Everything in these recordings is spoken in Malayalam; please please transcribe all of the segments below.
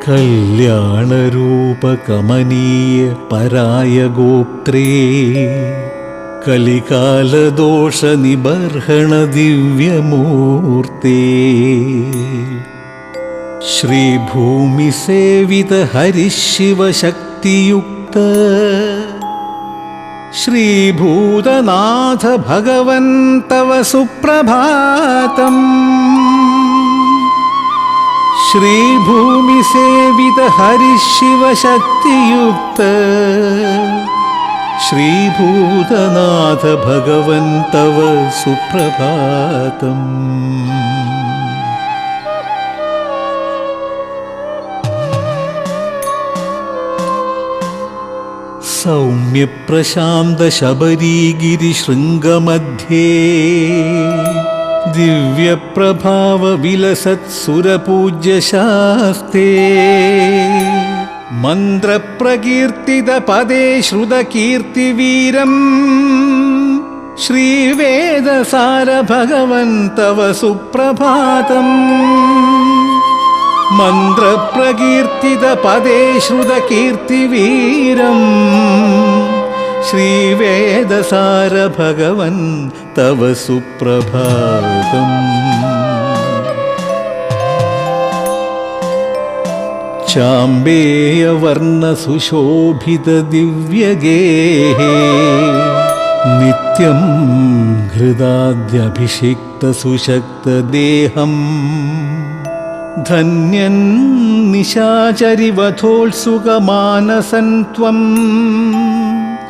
കല്യാണരൂപകമനീയ പരായ ഗോപ്ത്രേ കലികാലദോഷ നിബർഹണ ദിവ്യമൂർത്തേ ശ്രീഭൂമിസേവിത ഹരിശിവശക്തിയുക്ത ശ്രീഭൂതനാഥ ഭഗവൻ തവ സുപ്രഭാതം ശ്രീഭൂമിസേവിത ഹരിശിവശക്തിയുക്ത ശ്രീഭൂതനാഥ ഭഗവൻ തവ സുപ്രഭാതം സൗമ്യപ്രശാന്ത ശബരീഗിരിശൃംഗമധ്യേ ദിവ്യപ്രഭാവ വിലസത്സുരപൂജ്യശാസ്തേ മന്ത്രപ്രകീർത്തിത പദേ ശ്രുതകീർത്തിവീരം ശ്രീവേദസാര ഭഗവൻ തവ സുപ്രഭാതം മന്ത്രപ്രകീർത്തിത പദേ ശ്രുതകീർത്തിവീരം ശ്രീവേദസാര ഭഗവൻ തവ സുപ്രഭാതം ചാമ്പേയവർണ്ണ സുശോഭിത ദിവ്യഗേഹേ നിത്യം ഹൃദാദ്യഭിഷിക്ത സുശക്തദേഹം ധന്യൻ നിശാചരിവധോത്സുകമാനസൻ ത്വം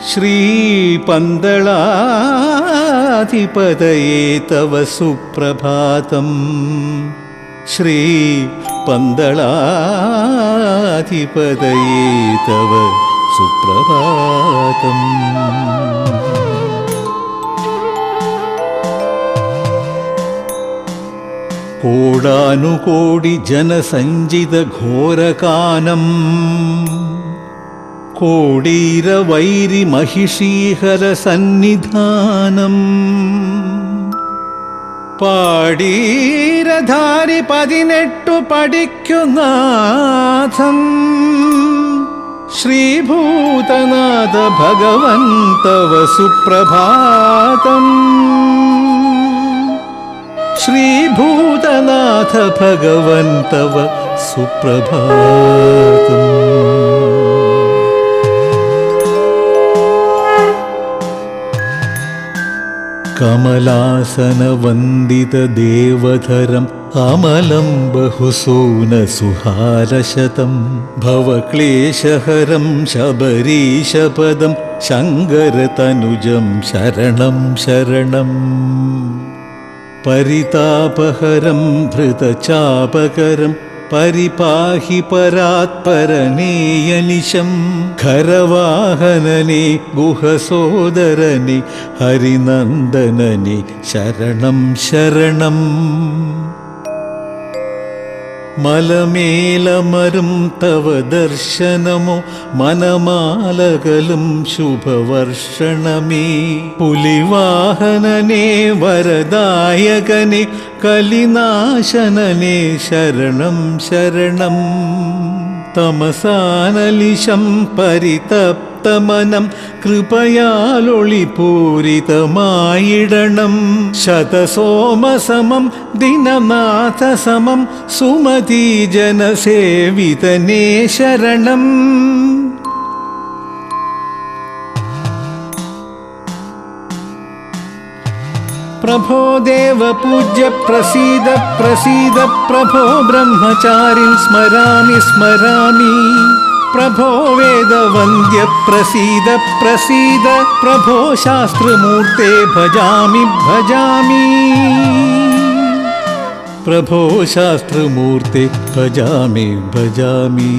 ശ്രീപന്തളാധിപതയേ തവ സുപ്രഭാതം ശ്രീപന്തളാധിപതയേ തവ സുപ്രഭാതം കോടാനുകോടി ജനസഞ്ചിത ഘോരകാനം കോടീരവൈരി മഹിഷീഹര സന്നിധാനം പാടീരധാരി 18 പടിക്കുനാഥം ശ്രീഭൂതനാഥ ഭഗവൻ തവ സുപ്രഭാതം ശ്രീഭൂതനാഥ ഭഗവൻ തവ സുപ്രഭാതം കമലാസനവന്ദിത ദേവധരം അമലം ബഹുസൂനസുഹാരശതം ഭവക്ലേശഹരം ശബരീശപദം ശങ്കരതനുജം ശരണം ശരണം പരിതാപഹരം ഭൃതചാപകരം പരിപാഹി പരാത്പരനേയനിശം ഖരവാഹനനെ ഗുഹസോദരനെ ഹരിനന്ദനനെ ശരണം ശരണം മലമേലമരും തവ ദർശനമോ മനമാലകലും ശുഭവർഷണമേ പുലിവാഹനനെ വരദായകനെ കലിനാശനനെ ശരണം ശരണം തമസാനലിശം പരിതപ്തമനം കൃപയാലൊളിപൂരിതമായിടണം ശതസോമസമം ദിനനാഥസമം സുമതീജനസേവിതനേ ശരണം പ്രഭോ ദേവപൂജ്യ പ്രസീദ പ്രസീദ പ്രഭോ ബ്രഹ്മചാരിൻ സ്മരാമി സ്മരാമി പ്രഭോ വേദവന്ദ്യ പ്രസീദ പ്രസീദ പ്രഭോ ശാസ്ത്രമൂർത്തേ ഭജാമി ഭജാമി പ്രഭോ ശാസ്ത്രമൂർത്തേ ഭജാമി ഭജാമി